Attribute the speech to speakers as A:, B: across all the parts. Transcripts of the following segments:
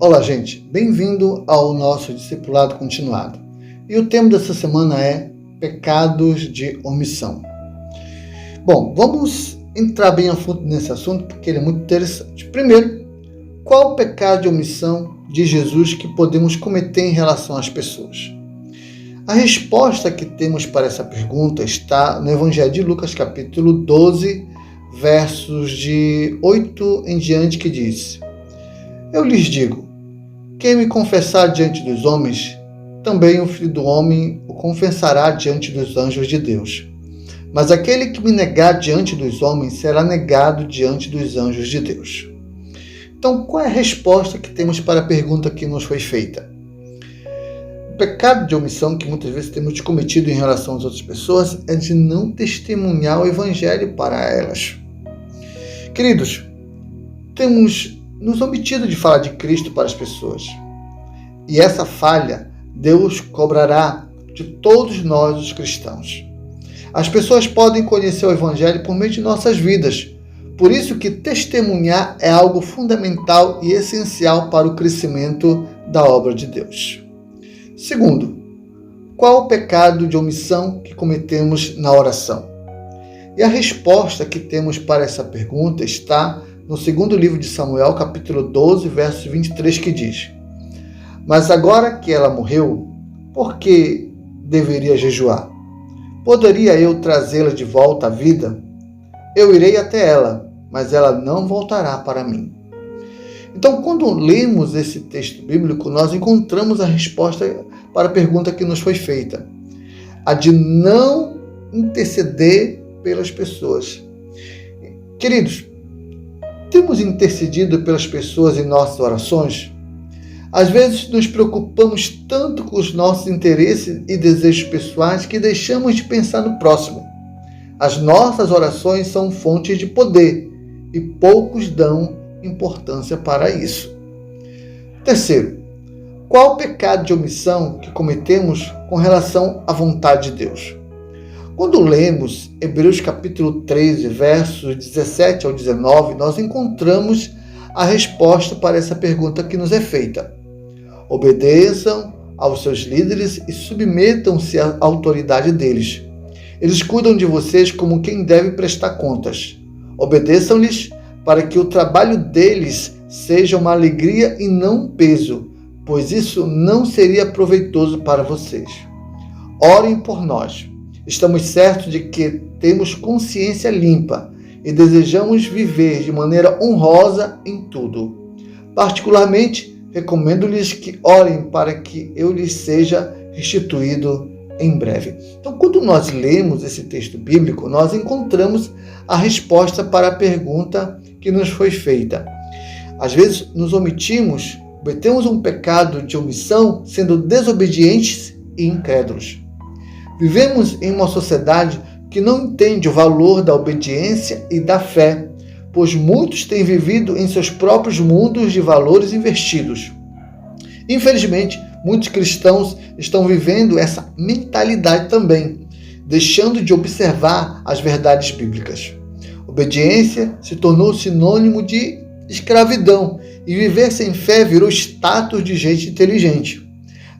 A: Olá, gente. Bem-vindo ao nosso discipulado continuado. E o tema dessa semana é pecados de omissão. Bom, vamos entrar bem a fundo nesse assunto porque ele é muito interessante. Primeiro, qual o pecado de omissão de Jesus que podemos cometer em relação às pessoas? A resposta que temos para essa pergunta está no Evangelho de Lucas, capítulo 12, versos de 8 em diante, que diz: Eu lhes digo, quem me confessar diante dos homens, também o Filho do Homem o confessará diante dos anjos de Deus. Mas aquele que me negar diante dos homens será negado diante dos anjos de Deus. Então, qual é a resposta que temos para a pergunta que nos foi feita? O pecado de omissão que muitas vezes temos cometido em relação às outras pessoas é de não testemunhar o Evangelho para elas. Queridos, temos nos omitido de falar de Cristo para as pessoas. E essa falha Deus cobrará de todos nós, os cristãos. As pessoas podem conhecer o Evangelho por meio de nossas vidas. Por isso que testemunhar é algo fundamental e essencial para o crescimento da obra de Deus. Segundo, qual o pecado de omissão que cometemos na oração? E a resposta que temos para essa pergunta está no segundo livro de Samuel, capítulo 12, verso 23, que diz: Mas agora que ela morreu, por que deveria jejuar? Poderia eu trazê-la de volta à vida? Eu irei até ela, mas ela não voltará para mim. Então, quando lemos esse texto bíblico, nós encontramos a resposta para a pergunta que nos foi feita: a de não interceder pelas pessoas. Queridos, temos intercedido pelas pessoas em nossas orações? Às vezes nos preocupamos tanto com os nossos interesses e desejos pessoais que deixamos de pensar no próximo. As nossas orações são fontes de poder e poucos dão importância para isso. Terceiro, qual o pecado de omissão que cometemos com relação à vontade de Deus? Quando lemos Hebreus capítulo 13, versos 17 ao 19, nós encontramos a resposta para essa pergunta que nos é feita. Obedeçam aos seus líderes e submetam-se à autoridade deles. Eles cuidam de vocês como quem deve prestar contas. Obedeçam-lhes para que o trabalho deles seja uma alegria e não um peso, pois isso não seria proveitoso para vocês. Orem por nós. Estamos certos de que temos consciência limpa e desejamos viver de maneira honrosa em tudo. Particularmente, recomendo-lhes que orem para que eu lhes seja restituído em breve. Então, quando nós lemos esse texto bíblico, nós encontramos a resposta para a pergunta que nos foi feita. Às vezes, nos omitimos, cometemos um pecado de omissão, sendo desobedientes e incrédulos. Vivemos em uma sociedade que não entende o valor da obediência e da fé, pois muitos têm vivido em seus próprios mundos de valores invertidos. Infelizmente, muitos cristãos estão vivendo essa mentalidade também, deixando de observar as verdades bíblicas. Obediência se tornou sinônimo de escravidão e viver sem fé virou status de gente inteligente.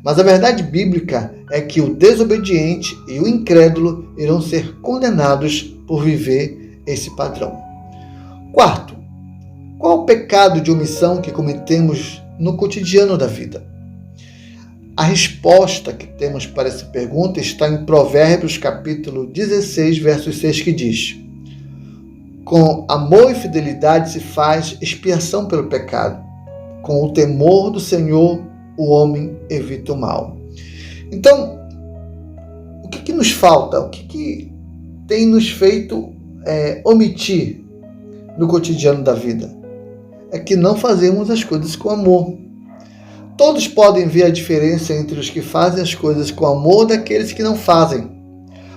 A: Mas a verdade bíblica é que o desobediente e o incrédulo irão ser condenados por viver esse padrão. Quarto, qual o pecado de omissão que cometemos no cotidiano da vida? A resposta que temos para essa pergunta está em Provérbios capítulo 16, verso 6, que diz: Com amor e fidelidade se faz expiação pelo pecado. Com o temor do Senhor, o homem evita o mal. Então, o que nos falta? O que tem nos feito omitir no cotidiano da vida? É que não fazemos as coisas com amor. Todos podem ver a diferença entre os que fazem as coisas com amor e daqueles que não fazem.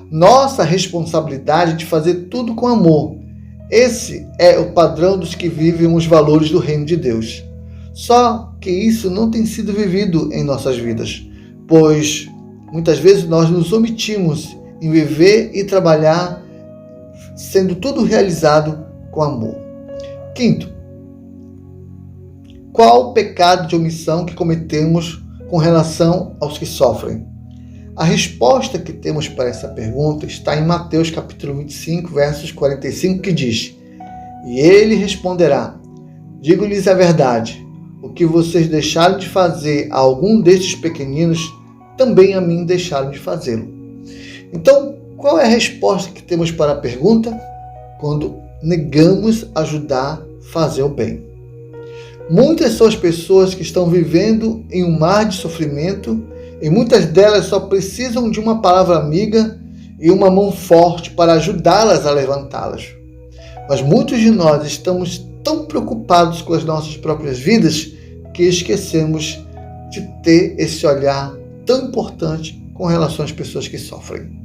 A: Nossa responsabilidade é de fazer tudo com amor. Esse é o padrão dos que vivem os valores do reino de Deus. Só que isso não tem sido vivido em nossas vidas, pois muitas vezes nós nos omitimos em viver e trabalhar sendo tudo realizado com amor. Quinto, qual o pecado de omissão que cometemos com relação aos que sofrem? A resposta que temos para essa pergunta está em Mateus capítulo 25, versos 45, que diz: E ele responderá: Digo-lhes a verdade, o que vocês deixaram de fazer a algum destes pequeninos, também a mim deixaram de fazê-lo. Então, qual é a resposta que temos para a pergunta? Quando negamos ajudar, fazer o bem. Muitas são as pessoas que estão vivendo em um mar de sofrimento e muitas delas só precisam de uma palavra amiga e uma mão forte para ajudá-las a levantá-las. Mas muitos de nós estamos tão preocupados com as nossas próprias vidas que esquecemos de ter esse olhar tão importante com relação às pessoas que sofrem.